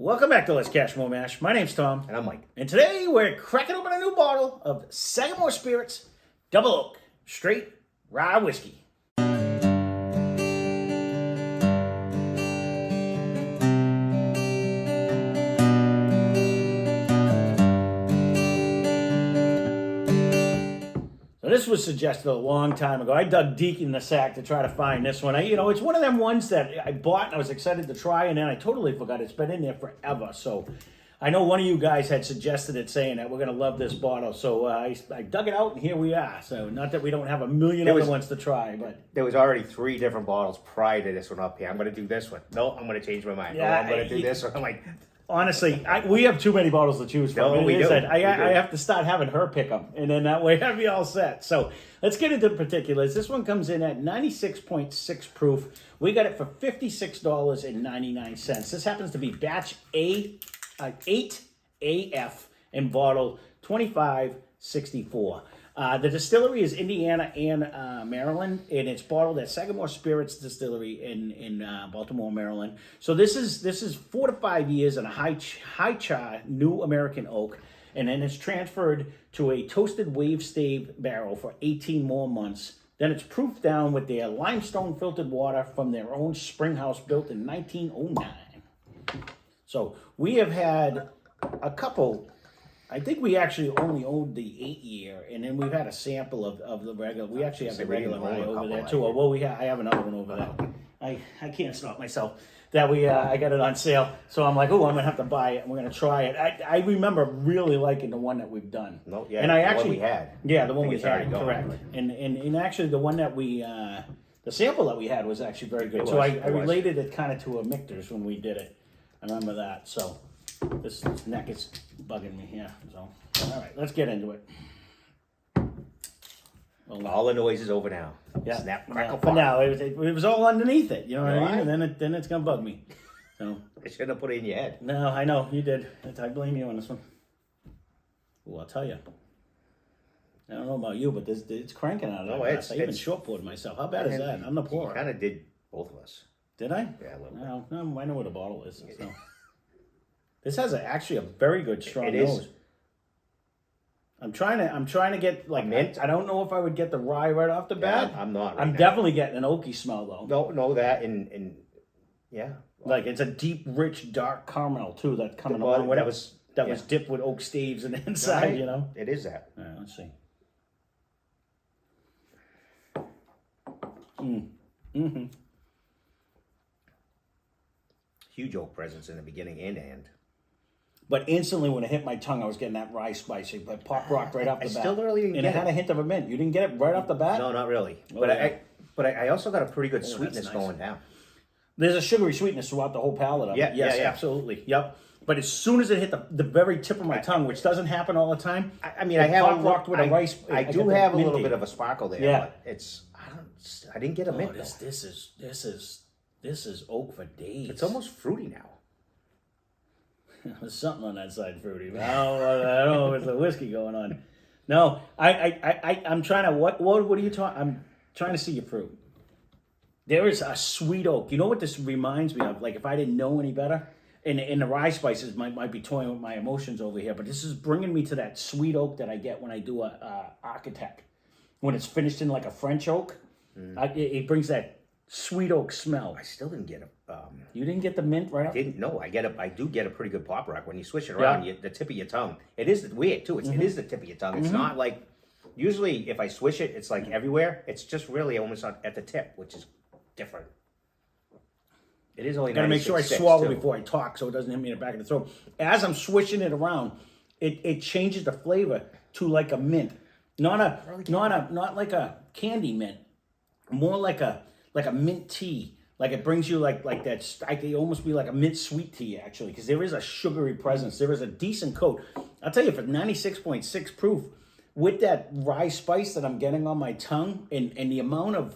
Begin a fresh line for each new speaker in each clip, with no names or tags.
Welcome back to Lesscashmoremash. My name's Tom.
And I'm Mike.
And today we're cracking open a new bottle of Sagamore Spirits Double Oak Straight Rye Whiskey. So this was suggested a long time ago. I dug deep in the sack to try to find this one. It's one of them ones that I bought and I was excited to try, and then I totally forgot. It's been in there forever. So I know one of you guys had suggested it, saying that we're going to love this bottle. So I dug it out, and here we are. So not that we don't have a million other ones to try, but
there was already 3 different bottles prior to this one up here. I'm going to do this one. No, I'm going to change my mind.
Yeah,
no, I'm going to do this one. I'm like...
Honestly, we have too many bottles to choose from.
No, we do.
I have to start having her pick them, and then that way I'll be all set. So let's get into the particulars. This one comes in at 96.6 proof. We got it for $56.99. This happens to be batch 8AF and bottle 2564. The distillery is Indiana and Maryland, and it's bottled at Sagamore Spirits Distillery in Baltimore, Maryland. So this is 4 to 5 years in a high char new American oak, and then it's transferred to a toasted wave stave barrel for 18 more months. Then it's proofed down with their limestone filtered water from their own spring house built in 1909. So we have had a couple. I think we actually only owned the 8-year, and then we've had a sample of the regular. We actually have the regular rye over there too. Well, I have another one over there. I can't stop myself. That I got it on sale, so I'm like, oh, I'm gonna have to buy it. And we're gonna try it. I remember really liking the one that we've done.
No, yeah,
and
the one we had.
Yeah, the one we had, correct. And actually the one that the sample that we had was actually very good. So I related it kind of to a Michter's when we did it. I remember that. So. This neck is bugging me here. So, all right, let's get into it.
Well, all the noise is over now.
Yeah.
Snap, crackle,
for now, it was all underneath it. You know what I mean? And then it's gonna bug me. So
I shouldn't have put it in your head.
No, I know you did. I blame you on this one. Well, I'll tell you. I don't know about you, but it's cranking out of
no,
I even shortboarded myself. How bad is that? I'm the pourer.
You kind of did both of us.
Did I?
Yeah, a little bit.
No, I know what a bottle is. So. This has actually a very good strong nose. I'm trying to get like mint. I don't know if I would get the rye right off the bat.
I'm not.
I'm definitely getting an oaky smell though.
No, that and yeah.
Like it's a deep, rich, dark caramel too that's coming along with it. That was dipped with oak staves and inside.
Right.
You know.
It is that.
All right, let's see.
Huge oak presence in the beginning and end.
But instantly when it hit my tongue, I was getting that rye spice. It pop rocked right off the bat.
I still really didn't get it.
And it had a hint of a mint. You didn't get it right off the bat?
No, not really.
Oh,
but I also got a pretty good sweetness going down.
There's a sugary sweetness throughout the whole palate of it. Yes, absolutely. Yep. But as soon as it hit the very tip of my tongue, which doesn't happen all the time.
I mean, I have
pop rocked with a rice.
I do have a little bit of a sparkle there.
Yeah.
But I didn't get a mint.
This is oak for days.
It's almost fruity now.
There's something on that side fruity. But I don't know if it's a whiskey going on. No, I'm trying to what are you talking? I'm trying to see your fruit. There is a sweet oak. You know what this reminds me of? Like if I didn't know any better, and the rye spices might be toying with my emotions over here, but this is bringing me to that sweet oak that I get when I do a architect. When it's finished in like a French oak, it brings that sweet oak smell.
I still didn't get a.
You didn't get the mint right up?
Didn't. No, I do get a pretty good pop rock when you swish it around. The tip of your tongue. It is weird too. It is the tip of your tongue. It's not like usually if I swish it, it's like everywhere. It's just really almost at the tip, which is different. It is only.
Gotta make sure I swallow before I talk, so it doesn't hit me in the back of the throat. As I'm swishing it around, it changes the flavor to like a mint, not like a candy mint, more like a mint tea. Like it brings you like that. It almost be like a mint sweet tea actually, because there is a sugary presence. There is a decent coat. I'll tell you, for 96.6 proof, with that rye spice that I'm getting on my tongue, and the amount of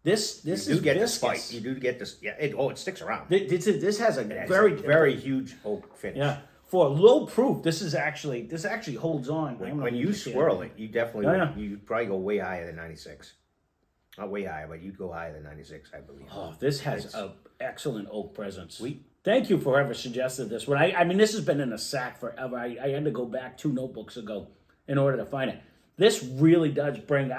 this is
get
viscous.
the spice. You do get this. Yeah. It sticks around.
This has a
very huge oak finish.
Yeah. For low proof, this actually holds on.
When you swirl it, you definitely you probably go way higher than 96. Not way higher, but you'd go higher than 96, I believe.
Oh, this has an excellent oak presence.
Sweet.
Thank you for whoever suggested this one. I mean, this has been in a sack forever. I had to go back 2 notebooks ago in order to find it. This really does bring.
We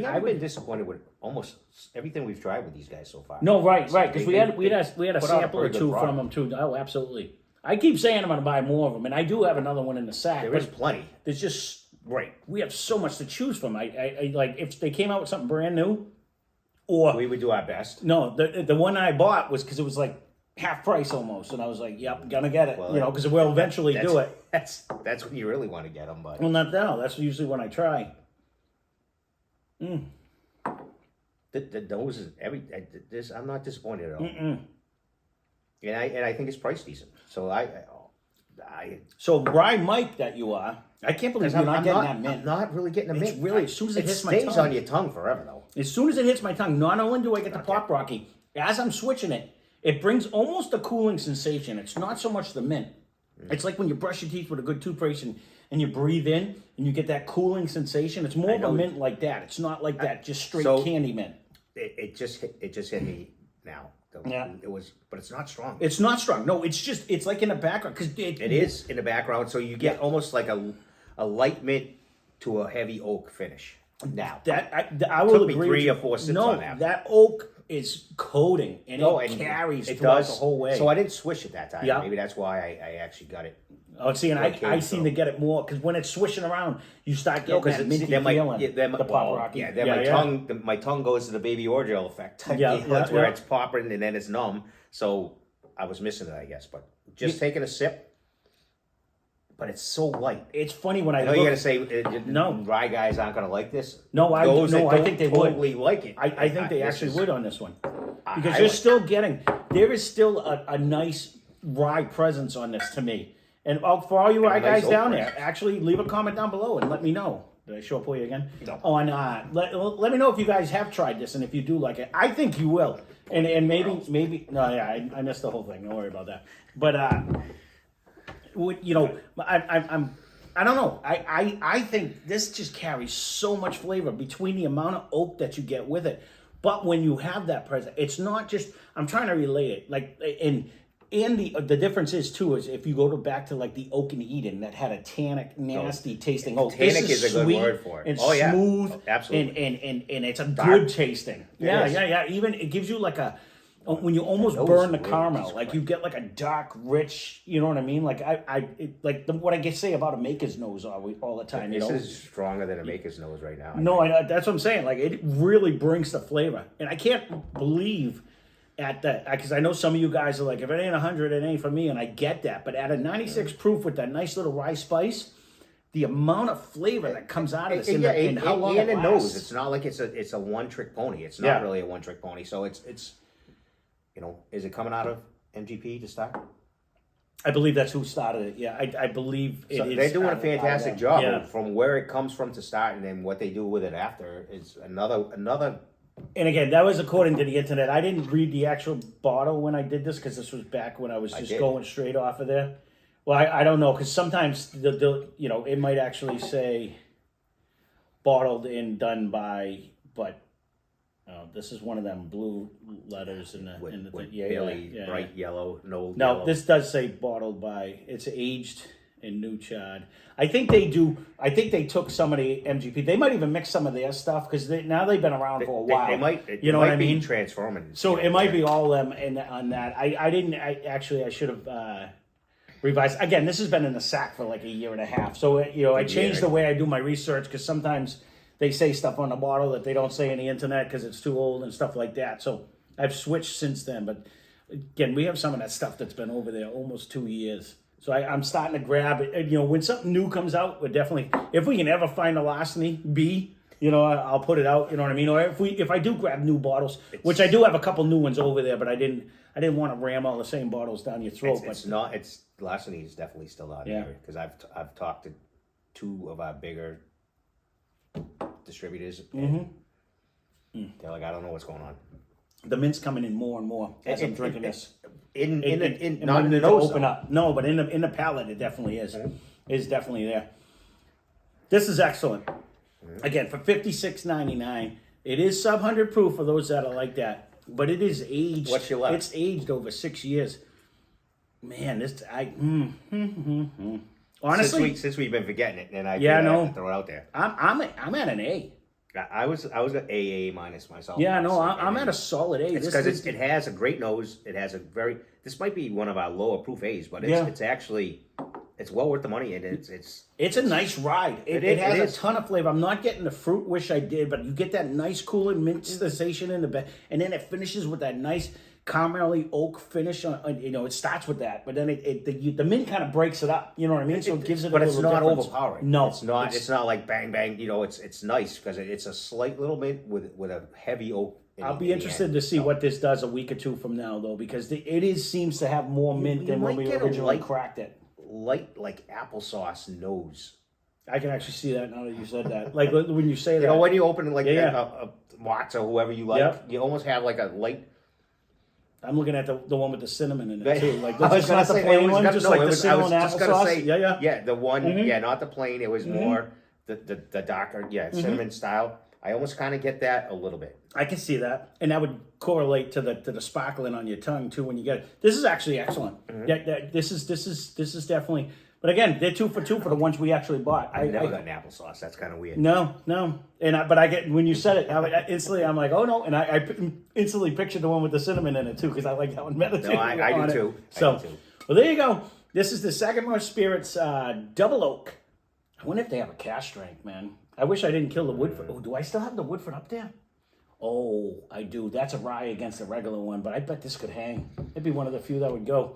haven't been disappointed with almost everything we've tried with these guys so far.
No, right, because we had a
put out a
sample or
pretty good
two
product.
from them too. Oh, absolutely. I keep saying I'm going to buy more of them, and I do have another one in the sack.
There
but
is plenty.
There's just
Right.
we have so much to choose from. I like if they came out with something brand new, or
We would do our best.
no, the one I bought was because it was like half price almost, and I was like, yep, gonna get it.
Well,
Because we'll eventually do it.
That's when you really want to get them, but
Well, not now. That's usually when I try.
those is this. I'm not disappointed at all. And I think it's price decent. So
So Rye Mike that you are, I can't believe you're not getting that mint.
I'm not really getting a mint.
It's really, as soon as it hits my
stays
tongue.
on your tongue forever though.
As soon as it hits my tongue, not only do I get the Pop Rocky, as I'm switching it, it brings almost a cooling sensation. It's not so much the mint. It's like when you brush your teeth with a good toothbrush and you breathe in and you get that cooling sensation. It's more of a mint like that. It's not like that just straight candy mint.
It just hit me now.
Yeah.
But it's not strong.
It's not strong. No, it's like in the background because
It is in the background, so you get almost like a light mint to a heavy oak finish. Now
I will
took me
agree.
3 or 4 sips on that.
That oak is coating and it carries throughout the whole way.
So I didn't swish it that time.
Yeah.
Maybe that's why I actually got it.
Oh, see, and I seem to get it more because when it's swishing around, you start getting that minty feeling. The Pop Rocky.
My tongue goes to the baby orgeal effect. That's where it's popping and then it's numb. So I was missing it, I guess. But just taking a sip. But it's so light.
It's funny when I
know
look.
You're gonna say
no,
Rye guys aren't gonna like this.
No, I think they
totally
would.
like it.
I think they actually would on this one because you're still getting. There is still a nice rye presence on this to me. And for all you rye guys down there, actually leave a comment down below and let me know. Did I show up for you again?
No.
Let me know if you guys have tried this and if you do like it. I think you will. And maybe no, yeah, I missed the whole thing. Don't worry about that. But I don't know. I think this just carries so much flavor between the amount of oak that you get with it. But when you have that present, it's not just. I'm trying to relate it like and the difference is too is if you go back to like the Oak and Eden that had a tannic, nasty tasting oak.
Tannic is a good word for it.
And smooth,
absolutely,
and it's a good tasting. Yeah. Even it gives you like a when you almost burn the caramel, like you get like a dark, rich. You know what I mean? Like what I say about a maker's nose all the time.
This is stronger than a maker's nose right now.
No, that's what I'm saying. Like it really brings the flavor, and I can't believe. At that, because I know some of you guys are like, if it ain't 100, it ain't for me, and I get that. But at a 96 proof with that nice little rye spice, the amount of flavor that comes out of this, and how long it lasts.
Knows it's not like it's a one trick pony. It's not really a one trick pony. So it's is it coming out of MGP to start?
I believe that's who started it. Yeah, I believe it is.
They're doing a fantastic job from where it comes from to start, and then what they do with it after is another.
And again, that was according to the internet. I didn't read the actual bottle when I did this because this was back when I was just going straight off of there. Well, I don't know because sometimes it might actually say bottled and done by, but this is one of them blue letters in the
bright yellow. No,
yellow. This does say bottled by. It's aged in new chard. I think they do. I think they took some of the MGP. They might even mix some of their stuff because now they've been around for a while.
They might.
You know what I mean?
Transforming.
So it might be all them on that. I didn't. I should have revised. Again, this has been in the sack for like a year and a half. So I changed the way I do my research because sometimes they say stuff on the bottle that they don't say on the internet because it's too old and stuff like that. So I've switched since then. But again, we have some of that stuff that's been over there almost 2 years. So I'm starting to grab it. When something new comes out, we're definitely, if we can ever find a Larceny B, I'll put it out. You know what I mean? Or if I do grab new bottles, which I do have a couple new ones over there, but I didn't want to ram all the same bottles down your throat.
It's Larceny is definitely still out here because I've talked to 2 of our bigger distributors. And they're like, I don't know what's going on.
The mint's coming in more and more as I'm drinking this.
Not in the nose.
Open up. No, but in the palate, it definitely is. It's definitely there. This is excellent. Again, for $56.99, it is sub 100 proof for those that are like that. But it is aged.
What's your left?
It's aged over 6 years. Man, honestly,
since we've been forgetting it, and I
no,
throw it out there.
I'm at an A.
I was an AA minus myself.
Yeah, no, I'm at a solid A.
It's because it has a great nose. It has a very. This might be one of our lower proof A's, but it's actually it's well worth the money, and it's
a nice ride. It has a ton of flavor. I'm not getting the fruit. Wish I did, but you get that nice cooling mint sensation in the back, and then it finishes with that nice caramelly oak finish. It starts with that, but then the mint kind of breaks it up. You know what I mean? So it gives it.
But
a
it's
little
not
difference.
overpowering.
No,
it's not. It's not like bang bang. It's nice because it's a slight little mint with a heavy oak.
I'll be interested to see what this does a week or two from now, though, because seems to have more mint than when we originally cracked it.
Light like applesauce nose.
I can actually see that now that you said that. Like when you say that,
when you open like a Watts or whoever you like, you almost have like a light.
I'm looking at the one with the cinnamon in it too. Like
I was
not the plain one, just like the cinnamon applesauce.
Yeah, the one, not the plain. It was more the darker, cinnamon style. I almost kind of get that a little bit.
I can see that, and that would correlate to the sparkling on your tongue too when you get it. This is actually excellent. Yeah, this is definitely. But again, they're 2 for 2 for the ones we actually bought.
I've never gotten applesauce. That's kind of weird.
No, but I get when you said it, instantly I'm like, oh no, and I instantly pictured the one with the cinnamon in it too because I like that one better.
No, I do too.
So, well, there you go. This is the Sagamore Spirits Double Oak. I wonder if they have a cask strength, man. I wish I didn't kill the Woodford. Oh, do I still have the Woodford up there? Oh, I do. That's a rye against a regular one, but I bet this could hang. It'd be one of the few that would go.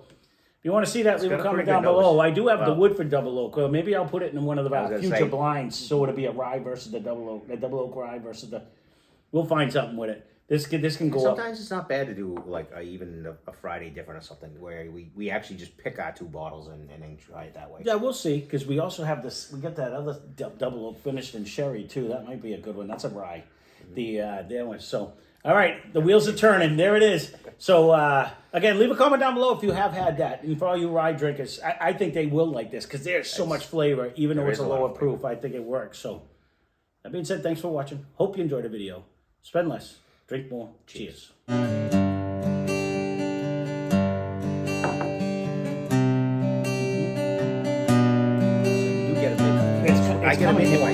If you want to see that, leave a comment down below. I do have the Woodford Double Oak. Or maybe I'll put it in one of the future blinds, so it'll be a rye versus the Double Oak. The Double Oak rye versus the... We'll find something with it. This can go
Sometimes it's not bad to do like even a Friday different or something where we actually just pick our 2 bottles and then try it that way.
Yeah, we'll see, because we also have this... We got that other Double Oak finished in sherry, too. That might be a good one. That's a rye. The other one. So... All right, the wheels are turning. There it is. So, again, leave a comment down below if you have had that. And for all you rye drinkers, I think they will like this because there's so much flavor, even though it's a lower proof. I think it works. So, that being said, thanks for watching. Hope you enjoyed the video. Spend less, drink more. Cheers.
So you do get a bit. I get a bit in my